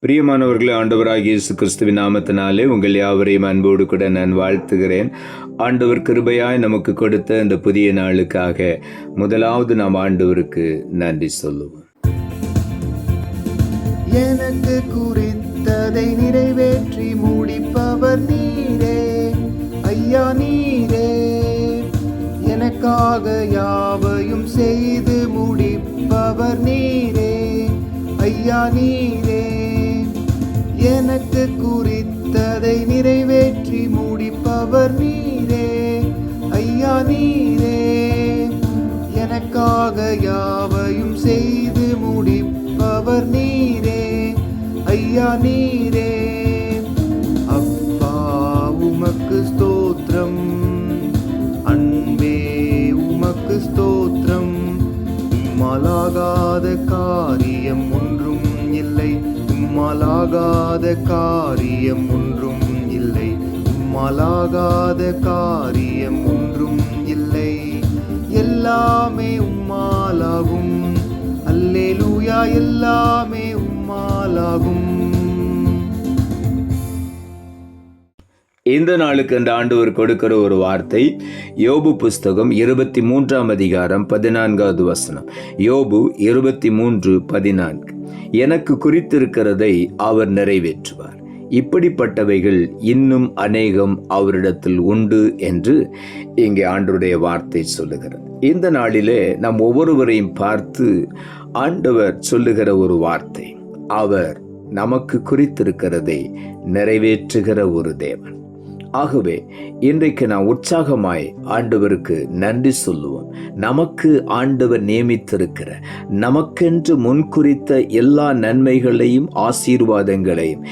பிரியமானவர்களே, ஆண்டவராகிய இயேசு கிறிஸ்துவின் நாமத்தினாலே உங்கள் யாவரையும் அன்போடு கூட நான் வாழ்த்துகிறேன். ஆண்டவர் கிருபையாய் நமக்கு கொடுத்த இந்த புதிய நாளுக்காக முதலாவது நாம் ஆண்டவருக்கு நன்றி சொல்லுவோம். எனக்கு குறித்ததை நிறைவேற்றி முடிப்பவர் நீரே, ஐயா நீரே. எனக்காக யாவையும் செய்து முடிப்பவர் நீரே, ஐயா நீரே. எனக்கு குறித்ததை நிறைவேற்றி முடிப்பவர் நீரே, ஐயா நீரே. எனக்காக யாவையும் செய்து முடிப்பவர் நீரே, ஐயா நீரே. அப்பா உமக்கு ஸ்தோத்திரம், அன்பே உமக்கு ஸ்தோத்திரம். உம்மாலாகாத காரியம் ஒன்றும் இல்லை, உம்மாலாகாத காரியம் ஒன்றும் இல்லை, உம்மாலாகாத காரியம் ஒன்றும் இல்லை. எல்லாமே உம்மாலாகும், அல்லேலூயா, எல்லாமே உம்மாலாகும். இந்த நாளுக்கு அந்த ஆண்டவர் கொடுக்கிற ஒரு வார்த்தை யோபு புஸ்தகம் 23 அதிகாரம் 14வது வசனம். யோபு 23:14. எனக்கு குறித்திருக்கிறதை அவர் நிறைவேற்றுவார், இப்படிப்பட்டவைகள் இன்னும் அநேகம் அவரிடத்தில் உண்டு என்று இங்கே ஆண்டவருடைய வார்த்தை சொல்லுகிறது. இந்த நாளிலே நாம் ஒவ்வொருவரையும் பார்த்து ஆண்டவர் சொல்லுகிற ஒரு வார்த்தை, அவர் நமக்கு குறித்திருக்கிறதை நிறைவேற்றுகிற ஒரு தேவன். ஆகவே இன்றைக்கு நான் உற்சாகமாய் ஆண்டவருக்கு நன்றி சொல்லுவோம். நமக்கு ஆண்டவர் நியமித்திருக்கிற, நமக்கென்று முன்குறித்த எல்லா நன்மைகளையும் ஆசீர்வாதங்களையும்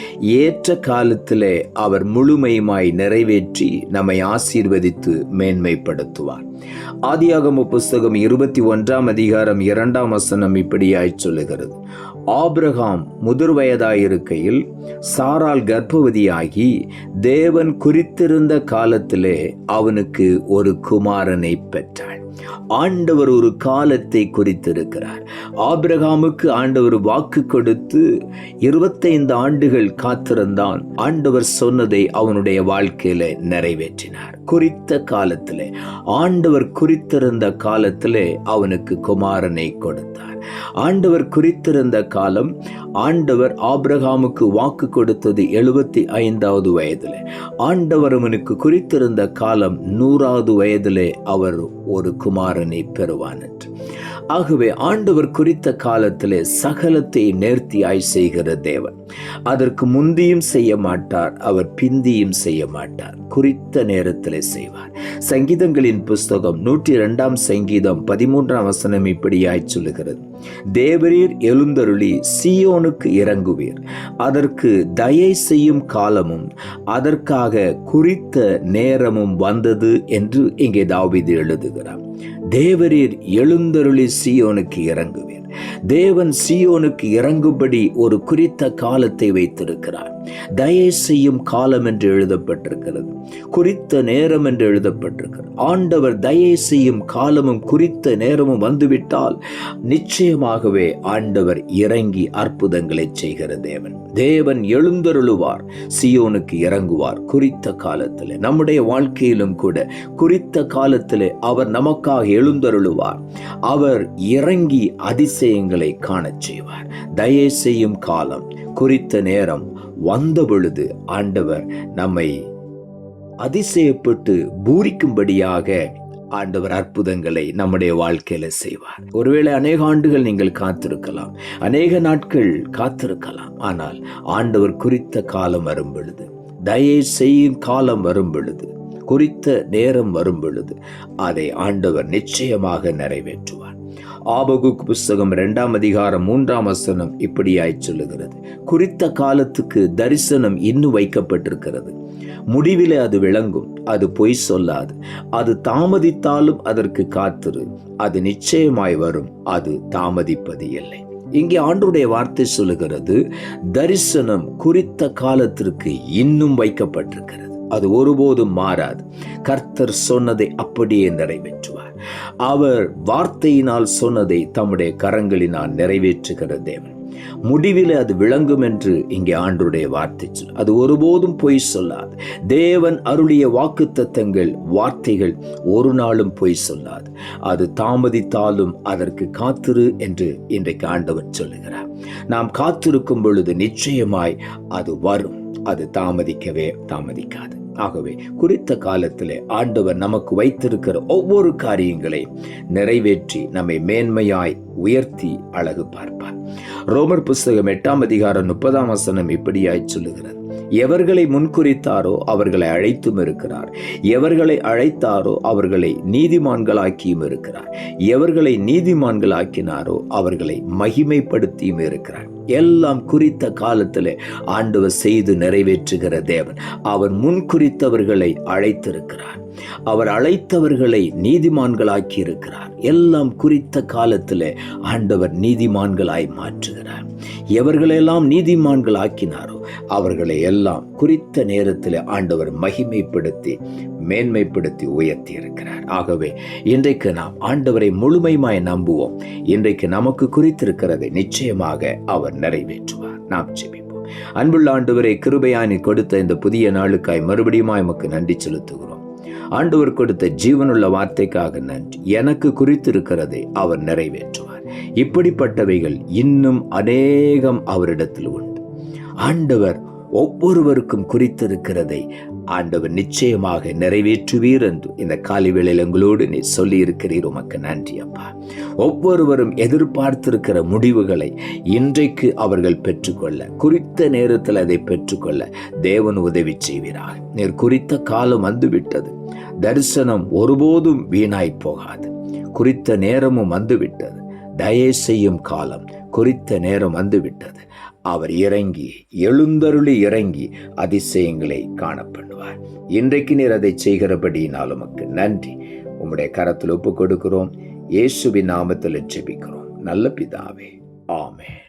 ஏற்ற காலத்திலே அவர் முழுமையுமாய் நிறைவேற்றி நம்மை ஆசீர்வதித்து மேன்மைப்படுத்துவார். ஆதியாகம புஸ்தகம் 21 அதிகாரம் 2 வசனம் இப்படியாய் சொல்லுகிறது. ஆபிரகாம் முதிர் வயதாயிருக்கையில் சாராள் கர்ப்பவதியாகி தேவன் குறித்திருந்த காலத்திலே அவனுக்கு ஒரு குமாரனை பெற்றாள். ஆண்டவர் ஒரு காலத்தை குறித்திருக்கிறார். ஆபிரகாமுக்கு ஆண்டவர் வாக்கு கொடுத்து 25 ஆண்டுகள் காத்திருந்தான். ஆண்டவர் சொன்னதை அவனுடைய வாழ்க்கையில நிறைவேற்றினார். குறித்த காலத்திலே, ஆண்டவர் குறித்திருந்த காலத்திலே அவனுக்கு குமாரனை கொடுத்தார். ஆண்டவர் குறித்திருந்த காலம், ஆண்டவர் ஆபிரகாமுக்கு வாக்கு கொடுத்தது 75வது வயதிலே. ஆண்டவர் அவனுக்கு குறித்திருந்த காலம் 100வது வயதிலே அவர் ஒரு குமாரனை பெறுவான் என்று. ஆகவே ஆண்டவர் குறித்த காலத்திலே சகலத்தை நேர்த்தியாய் செய்கிற தேவன். அதற்கு முந்தியும் செய்ய மாட்டார், அவர் பிந்தியும் செய்ய மாட்டார், குறித்த நேரத்திலே செய்வார். சங்கீதங்களின் புஸ்தகம் 102 சங்கீதம் 13 வசனம் இப்படியாய் சொல்லுகிறது. தேவரீர் எழுந்தருளி சீயோனுக்கு இறங்குவீர், அதற்கு தயை செய்யும் காலமும் அதற்காக குறித்த நேரமும் வந்தது என்று இங்கே தாவீது எழுதுகிறார். தேவரீர் எழுந்தருளி சீயோனுக்கு இறங்குவீர். தேவன் சீயோனுக்கு இறங்கும்படி ஒரு குறித்த காலத்தை வைத்திருக்கிறார். தயை செய்யும் காலம் என்று எழுதப்பட்டிருக்கிறது, குறித்த நேரம் என்று எழுதப்பட்டிருக்கிறது. ஆண்டவர் தயை செய்யும் காலமும் குறித்த நேரமும் வந்துவிட்டால் நிச்சயமாகவே ஆண்டவர் இறங்கி அற்புதங்களை செய்கிற தேவன். தேவன் எழுந்தருளுவார், சீயோனுக்கு இறங்குவார் குறித்த காலத்திலே. நம்முடைய வாழ்க்கையிலும் கூட குறித்த காலத்திலே அவர் நமக்காக எழுந்தருளுவார். அவர் இறங்கி அதிசயங்களை காணச் செய்வார். தயை செய்யும் காலம், குறித்த நேரம் வந்த பொழுது ஆண்டவர் நம்மை அதிசயப்பட்டு பூரிக்கும்படியாக ஆண்டவர் அற்புதங்களை நம்முடைய வாழ்க்கையில செய்வார். ஒருவேளை அநேக ஆண்டுகள் நீங்கள் காத்திருக்கலாம், அநேக நாட்கள் காத்திருக்கலாம். ஆனால் ஆண்டவர் குறித்த காலம் வரும் பொழுது, தயை செய்யும் காலம் வரும் பொழுது, குறித்த நேரம் வரும் பொழுது அதை ஆண்டவர் நிச்சயமாக நிறைவேற்றுவார். ஆபகுக் புஸ்தகம் 2 அதிகாரம் 3 வசனம் இப்படியாய் சொல்லுகிறது. குறித்த காலத்துக்கு தரிசனம் இன்னும் வைக்கப்பட்டிருக்கிறது, முடிவிலே அது விளங்கும், அது பொய் சொல்லாது. அது தாமதித்தாலும் அதற்கு காத்திரு, அது நிச்சயமாய் வரும், அது தாமதிப்பது இல்லை. இங்கே ஆண்டவருடைய வார்த்தை சொல்லுகிறது, தரிசனம் குறித்த காலத்திற்கு இன்னும் வைக்கப்பட்டிருக்கிறது. அது ஒருபோதும் மாறாது. கர்த்தர் சொன்னதை அப்படியே நிறைவேற்றுவார். அவர் வார்த்தையினால் சொன்னதை தம்முடைய கரங்களினால் நிறைவேற்றுகிற தேவன். முடிவில் அது விளங்கும் என்று இங்கே ஆண்டவருடைய வார்த்தை சொல். அது ஒருபோதும் பொய் சொல்லாது. தேவன் அருளிய வாக்குத்தத்தங்கள் வார்த்தைகள் ஒரு நாளும் பொய் சொல்லாது. அது தாமதித்தாலும் அதற்கு காத்திரு என்று இன்றைக்கு ஆண்டவர் சொல்லுகிறார். நாம் காத்திருக்கும் பொழுது நிச்சயமாய் அது வரும். அது தாமதிக்காது. ஆகவே குறித்த காலத்திலே ஆண்டவர் நமக்கு வைத்திருக்கிற ஒவ்வொரு காரியங்களையும் நிறைவேற்றி நம்மை மேன்மையாய் உயர்த்தி அழகு பார்ப்பார். ரோமர் புஸ்தகம் 8ஆம் அதிகாரம் 30ஆம் வசனம் இப்படியாய் சொல்லுகிறது. எவர்களை முன்குறித்தாரோ அவர்களை அழைத்தும் இருக்கிறார். எவர்களை அழைத்தாரோ அவர்களை நீதிமான்களாக்கியும் இருக்கிறார். எவர்களை நீதிமான்களாக்கினாரோ அவர்களை மகிமைப்படுத்தியும் இருக்கிறார். எல்லாம் குறித்த காலத்திலே ஆண்டவர் செய்து நிறைவேற்றுகிற தேவன். அவர் முன்குறித்தவர்களை அழைத்திருக்கிறார். அவர் அழைத்தவர்களை நீதிமான்களாக்கி இருக்கிறார். எல்லாம் குறித்த காலத்திலே ஆண்டவர் நீதிமான்களாய் மாற்றுகிறார். எவர்களெல்லாம் நீதிமான்கள் ஆக்கினாரோ அவர்களை எல்லாம் குறித்த நேரத்தில் ஆண்டவர் மகிமைப்படுத்தி மேன்மைப்படுத்தி உயர்த்தி இருக்கிறார். ஆகவே இன்றைக்கு நாம் ஆண்டவரை முழுமையாய் நம்புவோம். இன்றைக்கு நமக்கு குறித்திருக்கிறதை நிச்சயமாக அவர் நிறைவேற்றுவார். நாம் ஜெபிப்போம். அன்புள்ள ஆண்டவரை, கிருபையாய் கொடுத்த இந்த புதிய நாளுக்காய் மறுபடியும் எமக்கு நன்றி செலுத்துகிறோம். ஆண்டவர் கொடுத்த ஜீவனுள்ள வார்த்தைக்காக நன்றி. எனக்கு குறித்திருக்கிறதை அவர் நிறைவேற்றுவார். இப்படிப்பட்டவைகள் இன்னும் அநேகம் அவரிடத்தில் உண்டு. ஆண்டவர் ஒவ்வொருவருக்கும் குறித்திருக்கிறதை ஆண்டவர் நிச்சயமாக நிறைவேற்றுவீர் என்று இந்த காலை வேளையில் எங்களோடு நீ சொல்லி இருக்கிறீர். உமக்கு நன்றி அப்பா. ஒவ்வொருவரும் எதிர்பார்த்திருக்கிற முடிவுகளை இன்றைக்கு அவர்கள் பெற்றுக்கொள்ள, குறித்த நேரத்தில் அதை பெற்றுக்கொள்ள தேவன் உதவி செய்வீராக. நீர் குறித்த காலம் வந்துவிட்டது. தரிசனம் ஒருபோதும் வீணாய் போகாது. குறித்த நேரமும் வந்துவிட்டது. தயவு செய்யும் காலம், குறித்த நேரம் வந்துவிட்டது. அவர் இறங்கி எழுந்தருளி இறங்கி அதிசயங்களை காணப்படுவார். இன்றைக்கு நீர் அதை செய்கிறபடியினால் உமக்கு நன்றி. உம்முடைய கரத்தில் ஒப்புக் கொடுக்கிறோம். இயேசுவின் நாமத்தில் ஜெபிக்கிறோம் நல்ல பிதாவே. ஆமென்.